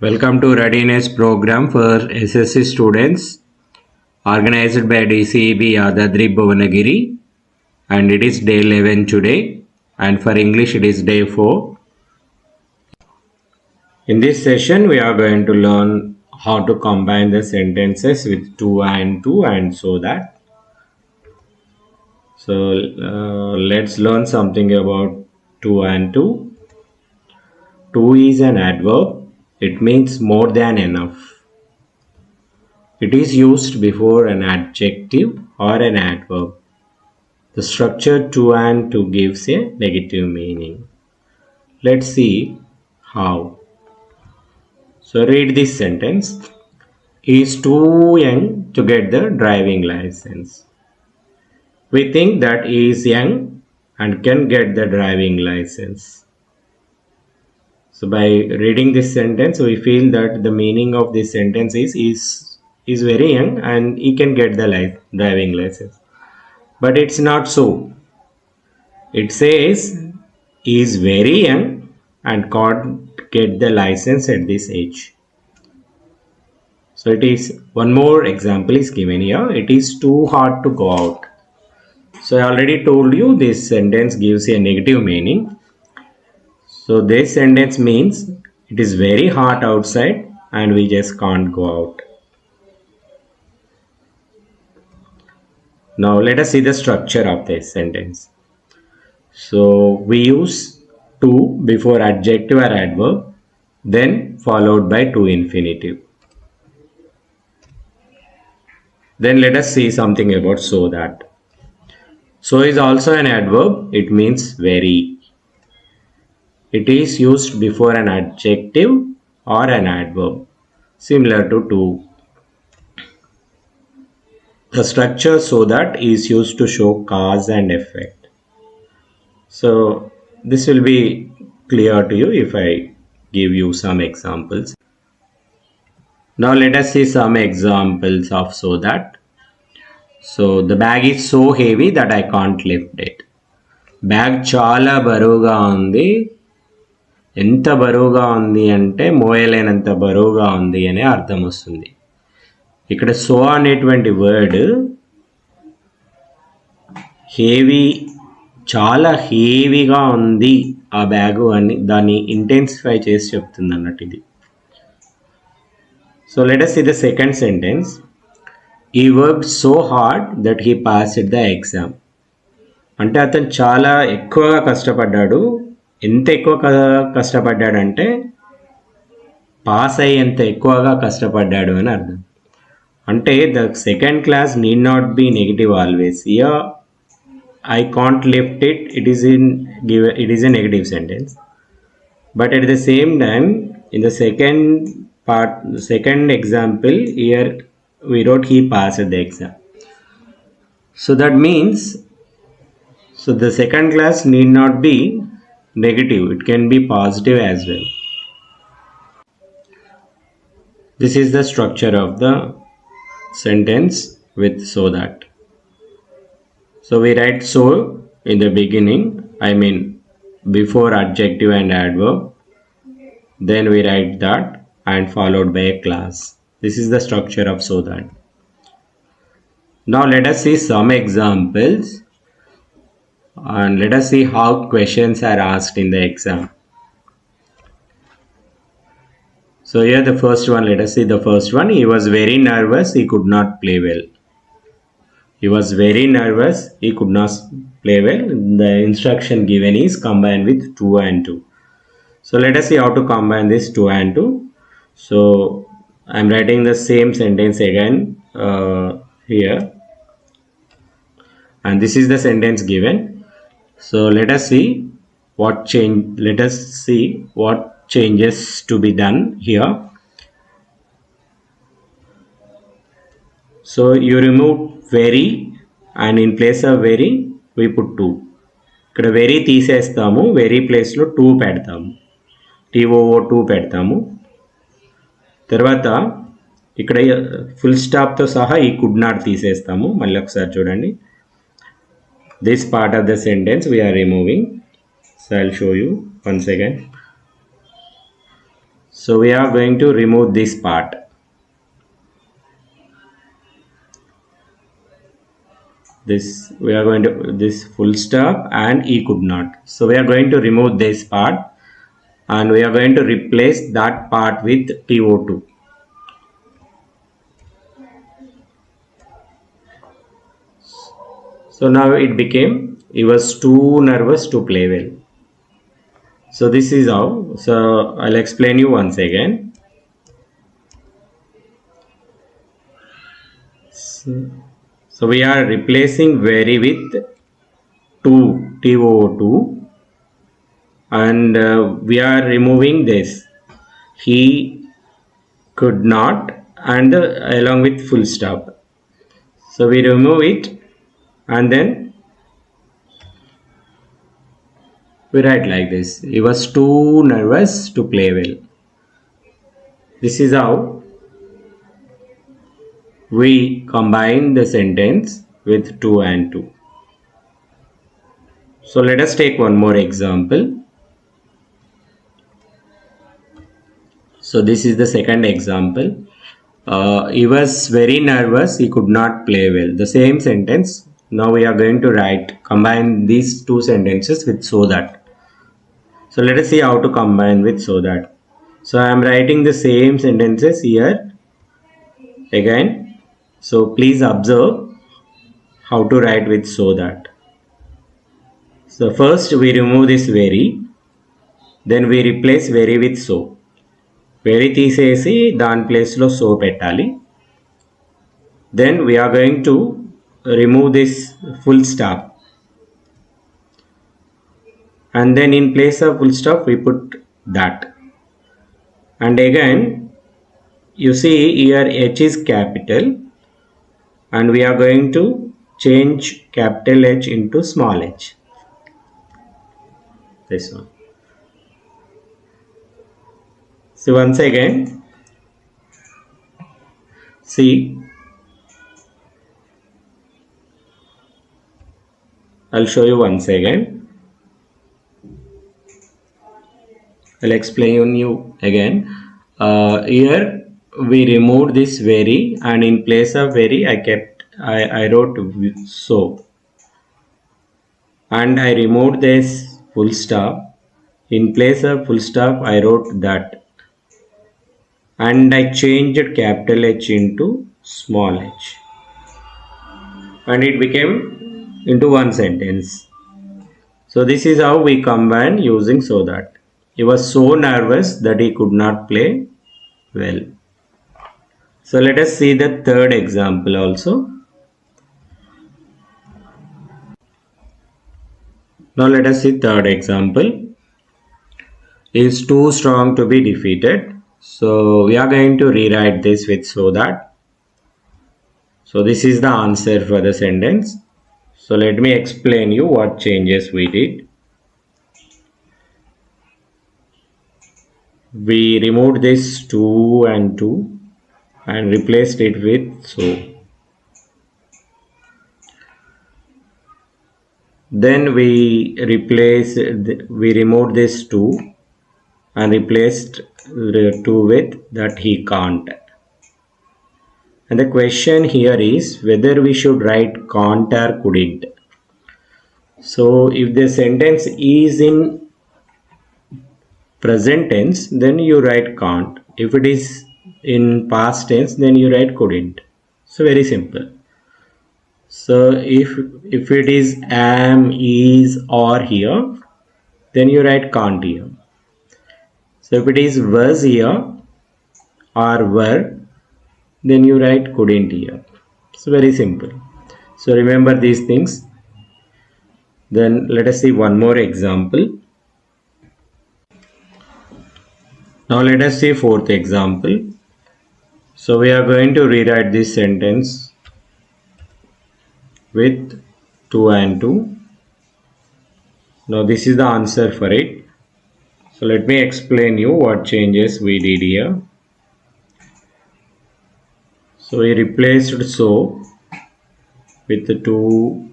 Welcome to Readiness Program for SSC students organized by DCEB Yadadri Bhuvanagiri, and it is day 11 today, and for English it is day 4. In this session we are going to learn how to combine the sentences with to and to and so that. So let's learn something about to and to. To is an adverb. It means more than enough. It is used before an adjective or an adverb. The structure to and to gives a negative meaning. Let's see how. So read this sentence. He is too young to get the driving license. We think that he is young and can get the driving license. So by reading this sentence, we feel that the meaning of this sentence is very young and he can get the driving license. But it's not so. It says he is very young and can't get the license at this age. So it is one more example is given here. It is too hard to go out. So I already told you this sentence gives a negative meaning. So this sentence means it is very hot outside and we just can't go out. Now let us see the structure of this sentence. So we use to before adjective or adverb, then followed by to infinitive. Then let us see something about so that. So is also an adverb. It means very. It is used before an adjective or an adverb, similar to. The structure so that is used to show cause and effect. So this will be clear to you if I give you some examples. Now let us see some examples of so that. So the bag is so heavy that I can't lift it. Bag చాలా బరువుగా ఉంది. ఎంత బరువుగా ఉంది అంటే మోయలేనంత బరువుగా ఉంది అనే అర్థం వస్తుంది. ఇక్కడ సో అనేటువంటి వర్డ్ హెవీ, చాలా హెవీగా ఉంది ఆ బ్యాగు అని దాన్ని ఇంటెన్సిఫై చేసి చెప్తుంది అన్నట్టు ఇది. So let us see the second sentence. He worked so hard that he passed the exam. అంటే అతను చాలా ఎక్కువగా కష్టపడ్డాడు. ఎంత ఎక్కువ కష్టపడ్డాడంటే పాస్ అయ్యేంత ఎక్కువగా కష్టపడ్డాడు అని అర్థం. అంటే the second class need not be negative always. Here I can't lift it, it is a negative sentence. But at the same time, in the second example, here we wrote he passed the exam. So that means, so the second class need not be negative, it can be positive as well. This is the structure of the sentence with so that. So we write so in the beginning, I mean before adjective and adverb. Then we write that and followed by a class. This is the structure of so that. Now let us see some examples and let us see how questions are asked in the exam. So here the first one, let us see the first one. He was very nervous, he could not play well. He was very nervous, he could not play well. The instruction given is combine with to and to. So let us see how to combine this to and to. So I am writing the same sentence again here, and this is the sentence given. So let us see what changes to be done here. So you remove very and in place of very we put to. ఇక్కడ very తీసేస్తాము, very ప్లేస్లో two పెడతాము, TOO2 పెడతాము. తర్వాత ఇక్కడ full స్టాప్తో సహా ఈ could not తీసేస్తాము. మళ్ళీ ఒకసారి చూడండి. This part of the sentence we are removing. So I will show you once again. So we are going to remove this part. This we are going to this full stop and he could not. So we are going to remove this part and we are going to replace that part with TO2. So now it became he was too nervous to play well. So this is how. So I'll explain you once again. So we are replacing very with 2 TO2 and we are removing this he could not and along with full stop. So we remove it and then we write like this. He was too nervous to play well. This is how we combine the sentence with 2 and 2. So let us take one more example. So this is the second example. He was very nervous, he could not play well. The same sentence. Now we are going to combine these two sentences with so that. So let us see how to combine with so that. So I am writing the same sentences here again. So please observe how to write with so that. So first we remove this very, then we replace very with so. Very తీసేసి దాని ప్లేస్లో so పెట్టాలి. Then we are going to remove this full stop. And then in place of full stop we put that. And again you see here H is capital and we are going to change capital H into small h. This one. So once again, see, I'll show you once again. I'll explain you again. Here we removed this very and in place of very I wrote so. And I removed this full stop. In place of full stop I wrote that. And I changed capital H into small h. And it became into one sentence. So this is how we combine using so that. He was so nervous that he could not play well. So let us see the third example also. Now let us see third example. He is too strong to be defeated. So we are going to rewrite this with so that. So this is the answer for the sentence. So let me explain you what changes we did. We removed this 2 and 2 and replaced it with so. Then we removed this 2 and replaced 2 with that he can't. And the question here is whether we should write can't or couldn't. So if the sentence is in present tense, then you write can't. If it is in past tense, then you write couldn't. So very simple. So if it is am, is, or here, then you write can't here. So if it is was here or were, then you write couldn't here. So very simple. So remember these things. Then let us see one more example. Now let us see fourth example. So we are going to rewrite this sentence with 2 and 2. Now this is the answer for it. So let me explain you what changes we did here. So we replaced so with the 2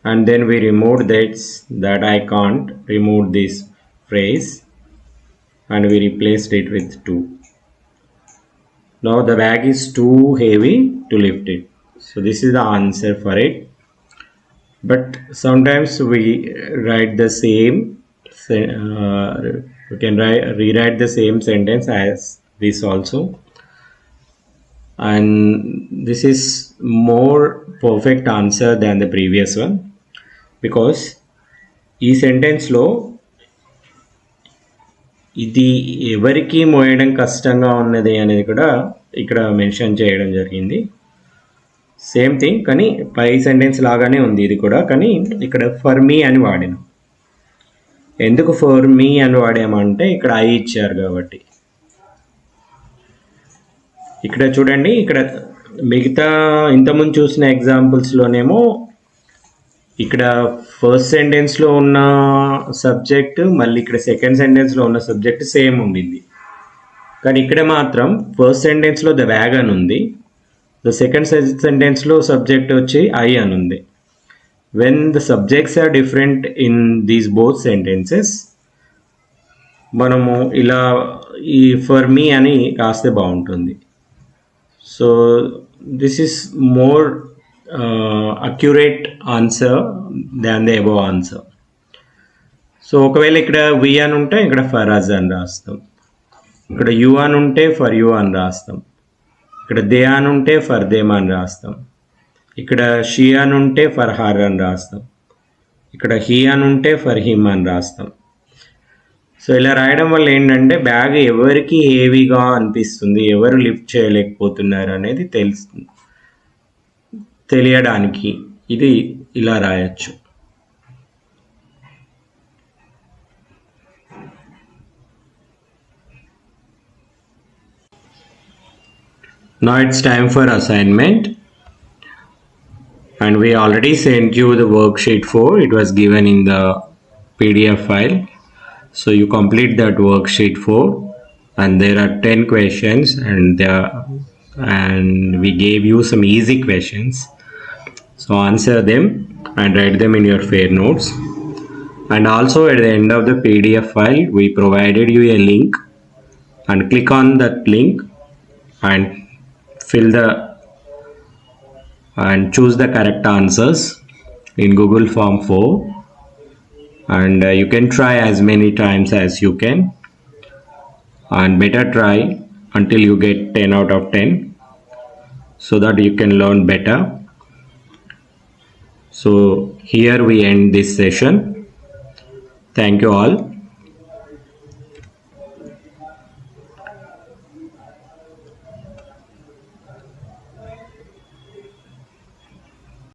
and then we removed that I can't, remove this phrase and we replaced it with 2. Now the bag is too heavy to lift it. So this is the answer for it. But sometimes we write the same, we can rewrite the same sentence as this also. And this is more perfect answer than the previous one, because ఈ సెంటెన్స్లో ఇది ఎవరికి మోయడం కష్టంగా ఉన్నది అనేది కూడా ఇక్కడ mention చేయడం జరిగింది. సేమ్ థింగ్, కానీ పై సెంటెన్స్ లాగానే ఉంది ఇది కూడా, కానీ ఇక్కడ ఫర్ మీ అని వాడినాం. ఎందుకు ఫర్ మీ అని వాడామంటే ఇక్కడ ఐ ఇచ్చారు కాబట్టి. ఇక్కడ చూడండి, ఇక్కడ మిగతా ఇంతకుముందు చూసిన ఎగ్జాంపుల్స్లోనేమో ఇక్కడ ఫస్ట్ సెంటెన్స్లో ఉన్న సబ్జెక్ట్ మళ్ళీ ఇక్కడ సెకండ్ సెంటెన్స్లో ఉన్న సబ్జెక్ట్ సేమ్ ఉండింది. కానీ ఇక్కడ మాత్రం ఫస్ట్ సెంటెన్స్లో ద బ్యాగ్ అని ఉంది, ద సెకండ్ సెంటెన్స్లో సబ్జెక్ట్ వచ్చి ఐ అని ఉంది. When the subjects are different in these both sentences, మనము ఇలా ఈ ఫర్ మీ అని రాస్తే బాగుంటుంది. So this is more accurate answer than the above answer. So ఒకవేళ ఇక్కడ వి అని ఉంటే ఇక్కడ ఫర్ అజ్ అని రాస్తాం, ఇక్కడ యు అని ఉంటే ఫర్ యు అని రాస్తాం, ఇక్కడ దే అని ఉంటే ఫర్ దేమ్ అని రాస్తాం, ఇక్కడ షీ అని ఉంటే ఫర్ హర్ అని రాస్తాం, ఇక్కడ హీ అని ఉంటే ఫర్ హిమ్ అని రాస్తాం. సో ఇలా రాయడం వల్ల ఏంటంటే బ్యాగ్ ఎవరికి హెవీగా అనిపిస్తుంది, ఎవరు లిఫ్ట్ చేయలేకపోతున్నారు అనేది తెలియడానికి ఇది ఇలా రాయొచ్చు. Now it's time for assignment, and we already sent you the worksheet 4. It was given in the PDF file. So you complete that worksheet 4, and there are 10 questions, and we gave you some easy questions. So answer them and write them in your fair notes. And also at the end of the PDF file, we provided you a link, and click on that link and choose the correct answers in Google Form 4. And you can try as many times as you can, and better try until you get 10 out of 10, so that you can learn better. So here we end this session. Thank you all.